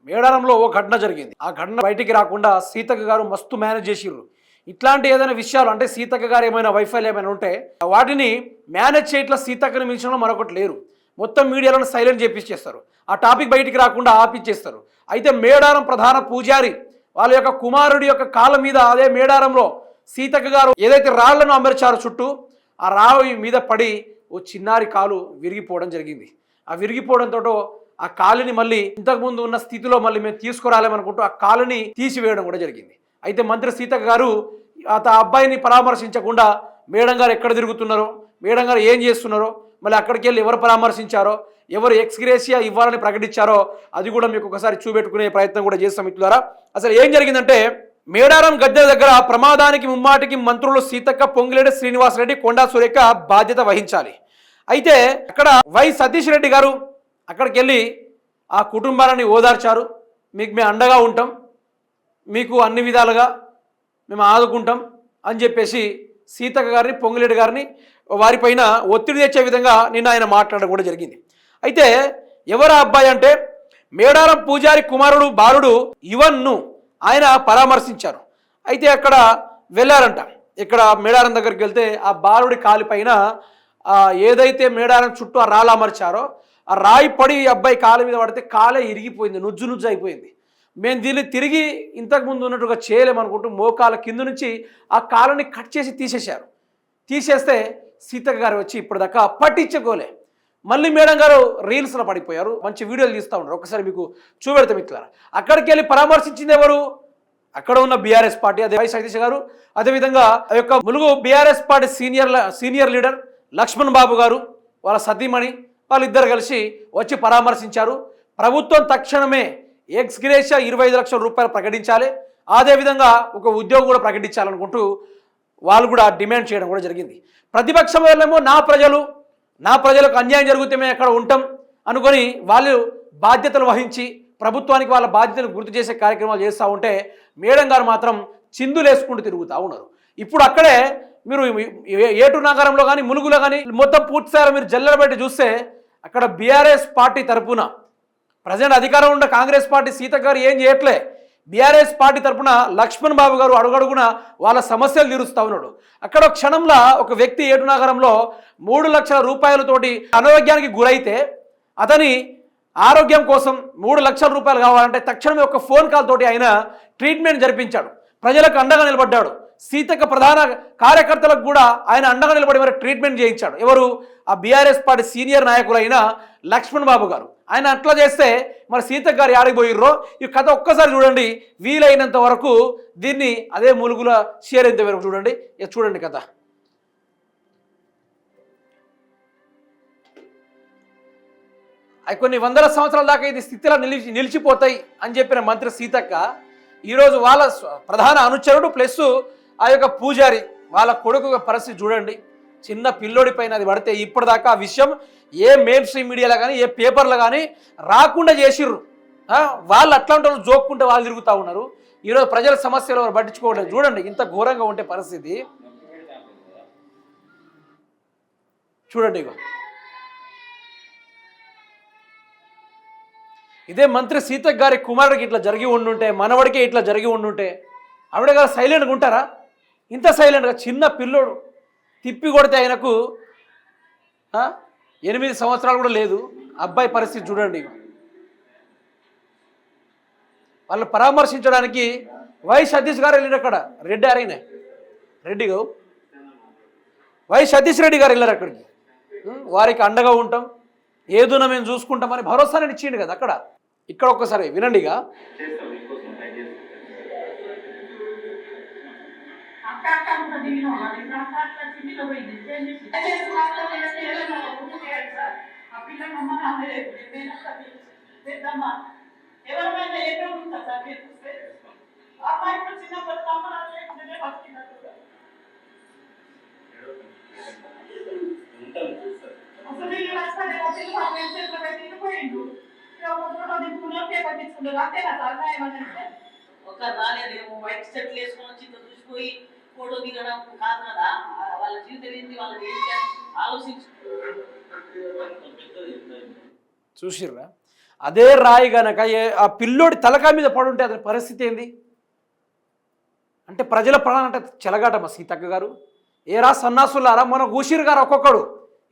మేడారంలో ఓ ఘటన జరిగింది. ఆ ఘటన బయటికి రాకుండా సీతక్క గారు మస్తు మేనేజ్ చేసిర్రు. ఇట్లాంటి ఏదైనా విషయాలు అంటే సీతక్క గారు ఏమైనా వైఫల్యం ఏమైనా ఉంటే వాటిని మేనేజ్ చేయట్లా సీతక్కని మించడంలో మరొకటి లేరు. మొత్తం మీడియాలను సైలెంట్ చేపించేస్తారు. ఆ టాపిక్ బయటికి రాకుండా ఆపిచ్చేస్తారు. అయితే మేడారం ప్రధాన పూజారి వాళ్ళ యొక్క కుమారుడి యొక్క కాళ్ళ మీద అదే మేడారంలో సీతక్క గారు ఏదైతే రాళ్లను అమర్చారో చుట్టూ ఆ రాయి మీద పడి ఓ చిన్నారి కాలు విరిగిపోవడం జరిగింది. ఆ విరిగిపోవడంతో ఆ కాలుని మళ్ళీ ఇంతకుముందు ఉన్న స్థితిలో మళ్ళీ మేము తీసుకురాలేమనుకుంటూ ఆ కాలుని తీసివేయడం కూడా జరిగింది. అయితే మంత్రి సీతక్క గారు ఆ అబ్బాయిని పరామర్శించకుండా మేడం గారు ఎక్కడ తిరుగుతున్నారో, మేడం గారు ఏం చేస్తున్నారో, మళ్ళీ అక్కడికి వెళ్ళి ఎవరు పరామర్శించారో, ఎవరు ఎక్స్గ్రేషియా ఇవ్వాలని ప్రకటించారో అది కూడా మీకు ఒకసారి చూపెట్టుకునే ప్రయత్నం కూడా చేస్తాం మిత్రులారా. అసలు ఏం జరిగిందంటే మేడారం గద్దె దగ్గర ప్రమాదానికి ముమ్మాటికి మంత్రులు సీతక్క, పొంగిలేటి శ్రీనివాసరెడ్డి, కొండా సురేఖ బాధ్యత వహించాలి. అయితే అక్కడ వై సతీష్ రెడ్డి గారు అక్కడికి వెళ్ళి ఆ కుటుంబాలని ఓదార్చారు. మీకు మేము అండగా ఉంటాం, మీకు అన్ని విధాలుగా మేము ఆదుకుంటాం అని చెప్పేసి సీతక్క గారిని, పొంగిలేటి గారిని వారిపైన ఒత్తిడి తెచ్చే విధంగా నిన్న ఆయన మాట్లాడడం కూడా జరిగింది. అయితే ఎవరు అబ్బాయి అంటే మేడారం పూజారి కుమారుడు బాలుడు యువన్ను ఆయన పరామర్శించారు. అయితే అక్కడ వెళ్ళారంట. ఇక్కడ మేడారం దగ్గరికి వెళ్తే ఆ బాలుడి కాలిపైన ఏదైతే మేడారం చుట్టూ ఆ రాళ్ళు అమర్చారో ఆ రాయి పడి అబ్బాయి కాలు మీద పడితే కాలే ఇరిగిపోయింది, నుజ్జు నుజ్జు అయిపోయింది. మేము దీన్ని తిరిగి ఇంతకుముందు ఉన్నట్టుగా చేయలేమనుకుంటూ మోకాల కింద నుంచి ఆ కాలుని కట్ చేసి తీసేశారు. తీసేస్తే సీతక్క గారు వచ్చి ఇప్పటిదాకా పట్టించుకోలే. మళ్ళీ మేడం గారు రీల్స్లో పడిపోయారు, మంచి వీడియోలు తీస్తూ ఉన్నారు. ఒకసారి మీకు చూపెడతాం ఇట్లా. అక్కడికి వెళ్ళి పరామర్శించింది ఎవరు? అక్కడ ఉన్న బీఆర్ఎస్ పార్టీ, అదే వై సతీష్ గారు, అదేవిధంగా ఆ యొక్క Mulugu BRS party senior leader Lakshman Babu గారు, వాళ్ళ సతీమణి, వాళ్ళిద్దరు కలిసి వచ్చి పరామర్శించారు. ప్రభుత్వం తక్షణమే ఎక్స్గ్రేషియా 25 లక్షల రూపాయలు ప్రకటించాలి, అదేవిధంగా ఒక ఉద్యోగం కూడా ప్రకటించాలనుకుంటూ వాళ్ళు కూడా డిమాండ్ చేయడం కూడా జరిగింది. ప్రతిపక్షం వాళ్ళేమో నా ప్రజలకు అన్యాయం జరిగితే మేము ఎక్కడ ఉంటాం అనుకొని వాళ్ళు బాధ్యతలు వహించి ప్రభుత్వానికి వాళ్ళ బాధ్యతలు గుర్తు చేసే కార్యక్రమాలు చేస్తూ ఉంటే మేడం గారు మాత్రం చిందులేసుకుంటూ తిరుగుతూ ఉన్నారు. ఇప్పుడు అక్కడే మీరు ఏటూరు నగరంలో కానీ ములుగులో కానీ మొత్తం పూర్తిసారి మీరు జల్లెడబెట్టి చూస్తే అక్కడ బీఆర్ఎస్ పార్టీ తరఫున ప్రజెంట్ అధికారం ఉన్న కాంగ్రెస్ పార్టీ సీతక్క గారు ఏం చేయట్లే. బీఆర్ఎస్ పార్టీ తరఫున లక్ష్మణ్ బాబు గారు అడుగడుగున వాళ్ళ సమస్యలు తీరుస్తూ ఉన్నాడు. అక్కడ క్షణంలో ఒక వ్యక్తి ఏటూరు నగరంలో 3 లక్షల రూపాయలతోటి అనారోగ్యానికి గురైతే అతని ఆరోగ్యం కోసం 3 లక్షల రూపాయలు కావాలంటే తక్షణమే ఒక ఫోన్ కాల్ తోటి ఆయన ట్రీట్మెంట్ జరిపించాడు, ప్రజలకు అండగా నిలబడ్డాడు. సీతక్క ప్రధాన కార్యకర్తలకు కూడా ఆయన అండగా నిలబడి మరి ట్రీట్మెంట్ చేయించాడు. ఎవరు? ఆ BRS party senior నాయకులైన Laxman Babu గారు. ఆయన అట్లా చేస్తే మరి సీతక్క గారు ఆడిపోయిర్రో ఈ కథ ఒక్కసారి చూడండి. వీలైనంత వరకు దీన్ని అదే ములుగుల షేర్ ఎంత వరకు చూడండి. చూడండి కథ. అవి కొన్ని వందల సంవత్సరాల దాకా ఇది స్థితిలో నిలిచిపోతాయి అని చెప్పిన మంత్రి సీతక్క ఈరోజు వాళ్ళ ప్రధాన అనుచరుడు ప్లస్ ఆ యొక్క పూజారి వాళ్ళ కొడుకు పరిస్థితి చూడండి. చిన్న పిల్లోడి పైన అది పడితే ఇప్పటిదాకా ఆ విషయం ఏ మెయిన్ స్ట్రీమ్ మీడియాలో కానీ ఏ పేపర్లో కానీ రాకుండా చేసిర్రు. వాళ్ళు అట్లాంటి వాళ్ళు జోక్కుంటే వాళ్ళు తిరుగుతూ ఉన్నారు. ఈరోజు ప్రజల సమస్యలు ఎవరు పట్టించుకోవట్లేదు. చూడండి ఇంత ఘోరంగా ఉంటే పరిస్థితి చూడండి. ఇదే మంత్రి సీతక్క గారి కుమారుడికి ఇట్లా జరిగి ఉండుంటే, మనవడికే ఇట్లా జరిగి ఉండుంటే ఆవిడ గారు సైలెంట్గా ఉంటారా? ఇంత సైలెంట్గా చిన్న పిల్లోడు తిప్పి కొడితే ఆయనకు 8 సంవత్సరాలు కూడా లేదు. అబ్బాయి పరిస్థితి చూడండి. వాళ్ళు పరామర్శించడానికి వై సతీష్ గారు వెళ్ళారు. అక్కడ రెడ్డి గారు వై సతీష్ రెడ్డి గారు వెళ్ళారు అక్కడికి. వారికి అండగా ఉంటాం, ఏదున్నా మేము చూసుకుంటామని భరోసాని ఇచ్చిండు కదా అక్కడ. ఇక్కడ ఒక్కసారి వినండిగా. ఒక రాలేదేమో వైట్ షర్ట్లు వేసుకొని వచ్చి చూసిపోయి ఫోటో దిగడం కాదు కదా. వాళ్ళ జీవితం ఏంటి, వాళ్ళకి ఏంటి ఆలోచించు. చూసిర్రా? అదే రాయి గనక ఆ పిల్లోడి తలకాయ మీద పడుంటే అతని పరిస్థితి ఏంది? అంటే ప్రజల ప్రాణాలంటే చెలగాటమా సీతక్క గారు? ఏరా సన్నాసులారా, మన ఊషిర్ గారు ఒక్కొక్కడు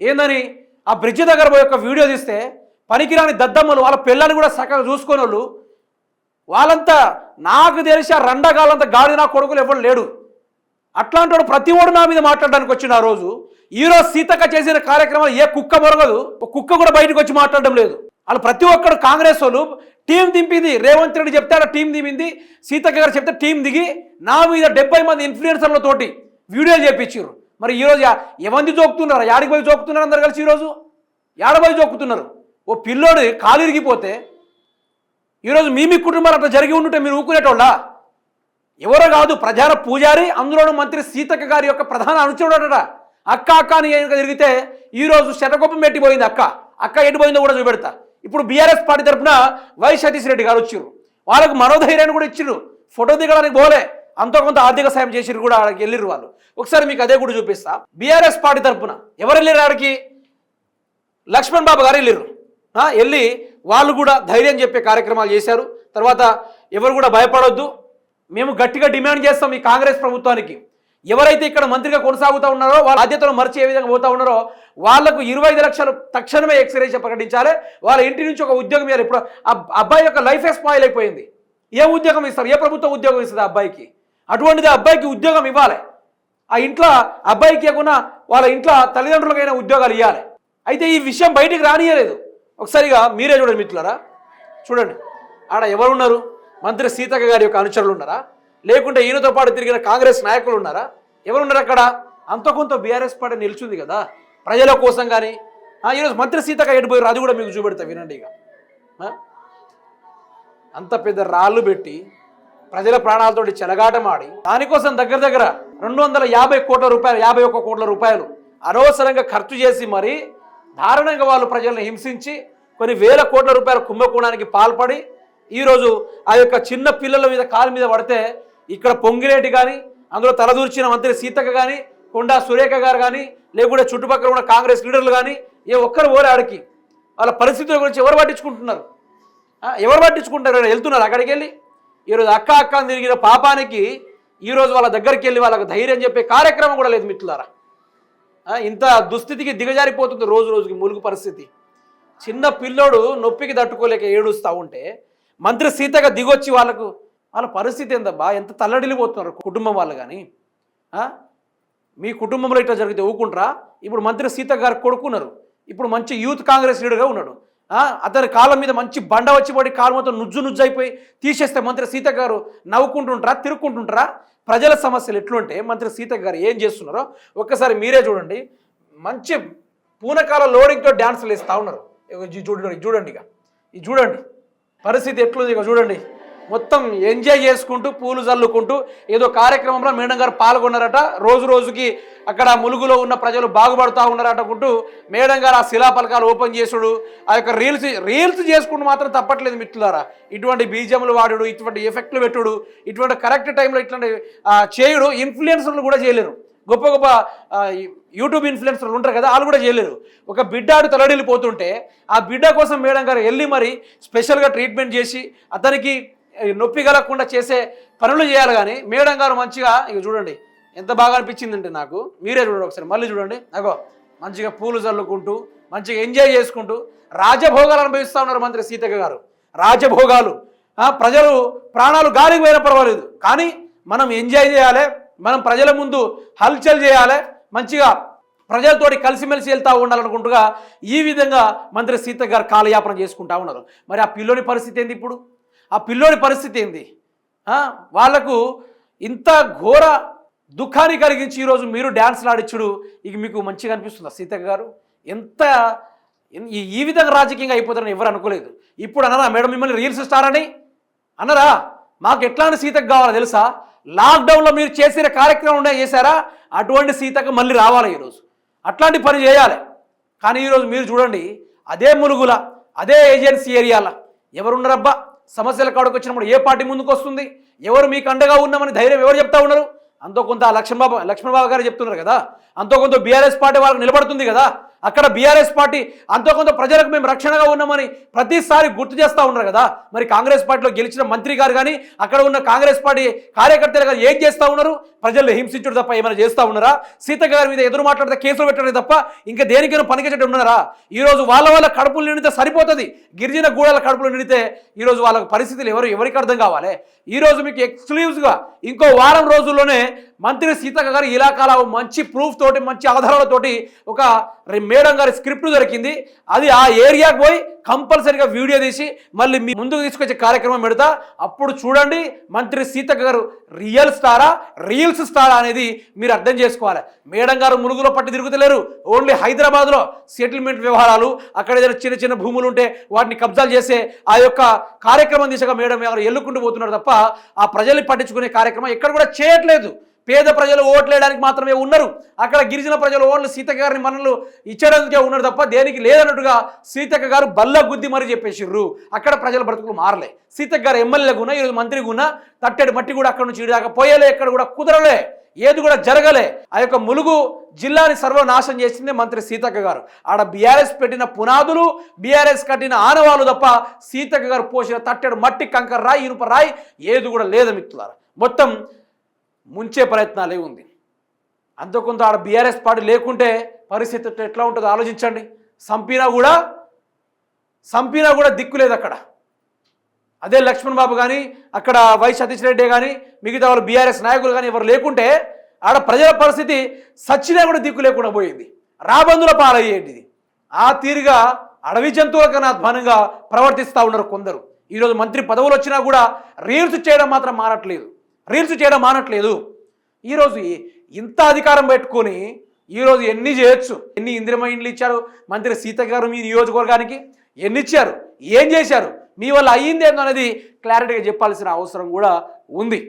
ఏందని ఆ బ్రిడ్జ్ దగ్గర పోయి ఒక వీడియో తీస్తే పనికిరాని దద్దమ్మలు వాళ్ళ పిల్లల్ని కూడా చక్కగా చూసుకునే వాళ్ళు వాళ్ళంతా నాకు తెలిసి ఆ రండగాలంతా గాడి నా కొడుకులు ఎవరు లేడు. అట్లాంటి వాడు ప్రతి వాడు నా మీద మాట్లాడడానికి వచ్చిన ఆ రోజు. ఈరోజు సీతక్క చేసిన కార్యక్రమాలు ఏ కుక్క మొరగదు, ఒక కుక్క కూడా బయటకు వచ్చి మాట్లాడడం లేదు. వాళ్ళు ప్రతి ఒక్కడు కాంగ్రెస్ వాళ్ళు టీం దింపింది. రేవంత్ రెడ్డి చెప్తే ఆడ టీం దిగింది, సీతక్క గారు చెప్తే టీం దిగి నా మీద 70 మంది ఇన్ఫ్లుయెన్సర్లతోటి వీడియోలు చేయించారు. మరి ఈరోజు ఎవంది జోకుతున్నారు? యాడికి పోయి జోకుతున్నారు అందరు కలిసి? ఈరోజు ఏడబోయి జోకుతున్నారు. ఓ పిల్లోడు కాలు ఇరిగిపోతే ఈరోజు మీ కుటుంబాలు అట్లా జరిగి ఉంటుంటే మీరు ఊకునేటోళ్ళ? ఎవరో కాదు, ప్రధాన పూజారి, అందులోనూ మంత్రి సీతక్క గారి యొక్క ప్రధాన అనుచరుడట. అక్క అక్క అని తిరిగితే ఈరోజు శతకోపం పెట్టిపోయింది. అక్క ఎటుపోయిందో కూడా చూపెడతా. ఇప్పుడు బీఆర్ఎస్ పార్టీ తరఫున వై సతీష్ రెడ్డి గారు వచ్చారు. వాళ్ళకు మనోధైర్యాన్ని కూడా ఇచ్చిర్రు. ఫోటో దిగడానికి పోలే, అంతో కొంత ఆర్థిక సాయం చేసిరు కూడా. ఆడికి వెళ్ళిర్రు వాళ్ళు. ఒకసారి మీకు అదే కూడా చూపిస్తా. బీఆర్ఎస్ పార్టీ తరఫున ఎవరు వెళ్ళారు ఆడికి? లక్ష్మణ్ బాబు గారు వెళ్ళిర్రు. వెళ్ళి వాళ్ళు కూడా ధైర్యం చెప్పే కార్యక్రమాలు చేశారు. తర్వాత ఎవరు కూడా భయపడొద్దు, మేము గట్టిగా డిమాండ్ చేస్తాం ఈ కాంగ్రెస్ ప్రభుత్వానికి. ఎవరైతే ఇక్కడ మంత్రిగా కొనసాగుతూ ఉన్నారో వాళ్ళ బాధ్యతను మర్చి ఏ విధంగా పోతా ఉన్నారో వాళ్లకు 25 లక్షలు తక్షణమే ఎక్స్రేషన్ ప్రకటించాలి. వాళ్ళ ఇంటి నుంచి ఒక ఉద్యోగం ఇవ్వాలి. ఇప్పుడు అబ్బాయి యొక్క లైఫ్ స్పాయిల్ అయిపోయింది. ఏ ఉద్యోగం ఇస్తారు? ఏ ప్రభుత్వం ఉద్యోగం ఇస్తుంది అబ్బాయికి? అటువంటిది అబ్బాయికి ఉద్యోగం ఇవ్వాలి. ఆ ఇంట్లో అబ్బాయికి ఇవ్వకుండా వాళ్ళ ఇంట్లో తల్లిదండ్రులకైనా ఉద్యోగాలు ఇవ్వాలి. అయితే ఈ విషయం బయటికి రానియలేదు. ఒకసారిగా మీరే చూడండి మిత్రులారా, చూడండి ఆడ ఎవరున్నారు? మంత్రి సీతక్క గారి యొక్క అనుచరులు ఉన్నారా? లేకుంటే ఈయనతో పాటు తిరిగిన కాంగ్రెస్ నాయకులు ఉన్నారా? ఎవరున్నారు అక్కడ? అంత కొంత బీఆర్ఎస్ పార్టీ నిలిచింది కదా ప్రజల కోసం. కానీ ఈరోజు మంత్రి సీతక్క ఎడిపోయారు, అది కూడా మీకు చూపెడతా వినండి. ఇక అంత పెద్ద రాళ్ళు పెట్టి ప్రజల ప్రాణాలతోటి చెలగాటమాడి దానికోసం దగ్గర దగ్గర 250 కోట్ల రూపాయలు, 51 కోట్ల రూపాయలు అనవసరంగా ఖర్చు చేసి మరి దారుణంగా వాళ్ళు ప్రజలను హింసించి కొన్ని వేల కోట్ల రూపాయల కుంభకోణానికి పాల్పడి ఈరోజు ఆ యొక్క చిన్న పిల్లల మీద కాలు మీద పడితే ఇక్కడ పొంగిరెడ్డి కానీ, అందులో తలదూర్చిన మంత్రి సీతక్క కానీ, కొండా సురేఖ గారు కానీ, లేకుంటే చుట్టుపక్కల ఉన్న కాంగ్రెస్ లీడర్లు కానీ ఏ ఒక్కరు ఓరే ఆడికి వాళ్ళ పరిస్థితుల గురించి ఎవరు పట్టించుకుంటున్నారు? ఎవరు పట్టించుకుంటారు? వెళ్తున్నారు అక్కడికి వెళ్ళి. ఈరోజు అక్క అక్క అని తిరిగిన పాపానికి ఈరోజు వాళ్ళ దగ్గరికి వెళ్ళి వాళ్ళకు ధైర్యం చెప్పే కార్యక్రమం కూడా లేదు మిత్రులారా. ఇంత దుస్థితికి దిగజారిపోతుంది రోజు రోజుకి ములుగు పరిస్థితి. చిన్న పిల్లోడు నొప్పికి తట్టుకోలేక ఏడుస్తూ ఉంటే మంత్రి సీతగా దిగొచ్చి వాళ్ళ పరిస్థితి ఏందబ్బా? ఎంత తల్లడిల్లిపోతున్నారు కుటుంబం వాళ్ళు. కానీ మీ కుటుంబంలో ఇట్లా జరిగితే ఊకుంటారా? ఇప్పుడు మంత్రి సీత గారు కొడుకున్నారు, ఇప్పుడు మంచి యూత్ కాంగ్రెస్ లీడర్గా ఉన్నాడు. అతని కాళ్ళ మీద మంచి బండ వచ్చి పడి కాలు మొత్తం నుజ్జు అయిపోయి తీసేస్తే మంత్రి సీత గారు నవ్వుకుంటుంటారా, తిరుక్కుంటుంటారా? ప్రజల సమస్యలు ఎట్లుంటే మంత్రి సీత గారు ఏం చేస్తున్నారో ఒక్కసారి మీరే చూడండి. మంచి పూనకాల లోడింగ్తో డ్యాన్సులు వేస్తూ ఉన్నారు. చూడండి ఇక ఇది చూడండి పరిస్థితి ఎట్లుంది. ఇక చూడండి మొత్తం ఎంజాయ్ చేసుకుంటూ పూలు చల్లుకుంటూ ఏదో కార్యక్రమంలో మేడం గారు పాల్గొన్నారట. రోజు రోజుకి అక్కడ ములుగులో ఉన్న ప్రజలు బాగుపడుతూ ఉన్నారటకుంటూ మేడం గారు ఆ శిలాఫలకాలు ఓపెన్ చేసుడు, ఆ యొక్క రీల్స్ చేసుకుంటూ మాత్రం తప్పట్లేదు మిత్రులారా. ఇటువంటి బీజములు వాడుడు, ఇటువంటి ఎఫెక్ట్లు పెట్టుడు, ఇటువంటి కరెక్ట్ టైంలో ఇట్లాంటి చేయుడు ఇన్ఫ్లుయెన్సర్లు కూడా చేయలేరు. గొప్ప గొప్ప యూట్యూబ్ ఇన్ఫ్లుయెన్సర్లు ఉంటారు కదా, వాళ్ళు కూడా చేయలేరు. ఒక బిడ్డాడు తలడిల్లిపోతుంటే ఆ బిడ్డ కోసం మేడం గారు వెళ్ళి మరి స్పెషల్గా ట్రీట్మెంట్ చేసి అతనికి నొప్పి కలగకుండా చేసే పనులు చేయాలి. కానీ మేడం గారు మంచిగా ఇక చూడండి ఎంత బాగా అనిపించిందంటే నాకు. మీరే చూడండి ఒకసారి, మళ్ళీ చూడండి. అగో మంచిగా పూలు చల్లుకుంటూ మంచిగా ఎంజాయ్ చేసుకుంటూ రాజభోగాలు అనుభవిస్తూ ఉన్నారు మంత్రి సీతక్క గారు. రాజభోగాలు. ప్రజలు ప్రాణాలు గాలికి పోయినా పర్వాలేదు, కానీ మనం ఎంజాయ్ చేయాలి, మనం ప్రజల ముందు హల్చల్ చేయాలి, మంచిగా ప్రజలతోటి కలిసిమెలిసి వెళ్తూ ఉండాలనుకుంటుగా ఈ విధంగా మంత్రి సీతక్క గారు కాలయాపన చేసుకుంటా ఉన్నారు. మరి ఆ పిల్లోని పరిస్థితి ఏంది? ఇప్పుడు ఆ పిల్లోని పరిస్థితి ఏంది? వాళ్లకు ఇంత ఘోర దుఃఖాన్ని కలిగించి ఈరోజు మీరు డ్యాన్స్లు ఆడిచ్చుడు ఇక మీకు మంచిగా అనిపిస్తుందా సీతక్క గారు? ఎంత ఈ విధంగా రాజకీయంగా అయిపోతారని ఎవరు అనుకోలేదు. ఇప్పుడు అన్నారా మేడం మిమ్మల్ని రీల్స్ స్టార్ అని అన్నారా? మాకు ఎట్లాంటి సీతక్క కావాలో తెలుసా? లాక్డౌన్లో మీరు చేసిన కార్యక్రమం చేశారా? అటువంటి సీతక్క మళ్ళీ రావాలి ఈరోజు, అట్లాంటి పని చేయాలి. కానీ ఈరోజు మీరు చూడండి అదే ములుగుల అదే ఏజెన్సీ ఏరియాల ఎవరున్నారబ్బా? సమస్యల కాడికి వచ్చినప్పుడు ఏ పార్టీ ముందుకు వస్తుంది? ఎవరు మీకు అండగా ఉన్నామని ధైర్యం ఎవరు చెప్తా ఉన్నారు? అంతో కొంత లక్ష్మణ్ బాబు గారు చెప్తున్నారు కదా, అంతో కొంత బీఆర్ఎస్ పార్టీ వాళ్ళకి నిలబడుతుంది కదా. అక్కడ బీఆర్ఎస్ పార్టీ అంతో కొంత ప్రజలకు మేము రక్షణగా ఉన్నామని ప్రతిసారి గుర్తు చేస్తూ ఉన్నారు కదా. మరి కాంగ్రెస్ పార్టీలో గెలిచిన మంత్రి గారు కానీ అక్కడ ఉన్న కాంగ్రెస్ పార్టీ కార్యకర్తలు కానీ ఏం చేస్తూ ఉన్నారు? ప్రజలు హింసించుడు తప్ప ఏమైనా చేస్తూ ఉన్నారా? సీతక్క గారి మీద ఎదురు మాట్లాడితే కేసులు పెట్టడం తప్ప ఇంకా దేనికైనా పనికిచెట్టు ఉన్నారా? ఈరోజు వాళ్ళ కడుపులు నిండితే సరిపోతుంది. గిరిజన గూడాల కడుపులు నిండితే ఈరోజు వాళ్ళ పరిస్థితులు ఎవరికి అర్థం కావాలి? ఈరోజు మీకు ఎక్స్క్లూజివ్గా ఇంకో వారం రోజుల్లోనే మంత్రి సీతక్క గారి ఇలాకాల మంచి ప్రూఫ్ తోటి మంచి ఆధారాలతోటి ఒక మేడం గారి స్క్రిప్ట్ దొరికింది. అది ఆ ఏరియాకి పోయి కంపల్సరీగా వీడియో తీసి మళ్ళీ మీ ముందుకు తీసుకొచ్చే కార్యక్రమం పెడతా. అప్పుడు చూడండి మంత్రి సీతక్క గారు రియల్ స్టారా రీల్స్ స్టారా అనేది మీరు అర్థం చేసుకోవాలి. మేడం గారు ములుగులో పట్టి తిరుగుతలేరు. ఓన్లీ హైదరాబాద్లో సెటిల్మెంట్ వ్యవహారాలు, అక్కడ ఏదైనా చిన్న చిన్న భూములు ఉంటే వాటిని కబ్జాలు చేసే ఆ యొక్క కార్యక్రమం దిశగా మేడం గారు ఎల్లుకుంటూ పోతున్నారు తప్ప ఆ ప్రజల్ని పట్టించుకునే కార్యక్రమం ఎక్కడ కూడా చేయట్లేదు. పేద ప్రజలు ఓట్లేయడానికి మాత్రమే ఉన్నారు. అక్కడ గిరిజన ప్రజలు ఓట్లు సీతక్క గారిని మనల్ని ఇచ్చడానికే ఉన్నారు తప్ప దేనికి లేదన్నట్టుగా సీతక్క గారు బల్ల గుద్ది మరీ చెప్పేసిర్రు. అక్కడ ప్రజల బ్రతుకులు మారలే. సీతక్క గారు ఎమ్మెల్యేగా ఉన్నా, ఈరోజు మంత్రిగా ఉన్నా, తట్టెడు మట్టి కూడా అక్కడ నుంచి ఇడిదాకా పోయలే, ఎక్కడ కూడా కుదరలే, ఏది కూడా జరగలే. ఆ యొక్క ములుగు జిల్లాని సర్వనాశనం చేసిందే మంత్రి సీతక్క గారు. ఆడ బీఆర్ఎస్ పెట్టిన పునాదులు, బీఆర్ఎస్ కట్టిన ఆనవాళ్ళు తప్ప సీతక్క గారు పోసిన తట్టెడు మట్టి, కంకర రాయి, ఇనుప రాయి ఏది కూడా లేదు మిత్రులారా. మొత్తం ముంచే ప్రయత్నాలే ఉంది. అంతకొంత ఆడ బీఆర్ఎస్ పార్టీ లేకుంటే పరిస్థితి ఎట్లా ఉంటుందో ఆలోచించండి. సంపినా కూడా దిక్కు లేదు అక్కడ. అదే లక్ష్మణ్ బాబు కానీ అక్కడ వై సతీష్ రెడ్డి కానీ మిగతా వాళ్ళు బీఆర్ఎస్ నాయకులు కానీ ఎవరు లేకుంటే ఆడ ప్రజల పరిస్థితి సచ్చినా కూడా దిక్కు లేకుండా పోయింది. రాబందుల పాలయ్యేది. ఆ తీరుగా అడవి జంతువుల కన్నా అధ్వానంగా ప్రవర్తిస్తూ ఉన్నారు కొందరు. ఈరోజు మంత్రి పదవులు వచ్చినా కూడా రీల్స్ చేయడం మాత్రం మానట్లేదు. ఈరోజు ఇంత అధికారం పెట్టుకొని ఈరోజు ఎన్ని చేయొచ్చు? ఎన్ని ఇందిరమ ఇండ్లు ఇచ్చారు మంత్రి సీతక్క గారు మీ నియోజకవర్గానికి? ఎన్ని ఇచ్చారు? ఏం చేశారు? మీ వల్ల అయ్యింది ఏందో అనేది క్లారిటీగా చెప్పాల్సిన అవసరం కూడా ఉంది.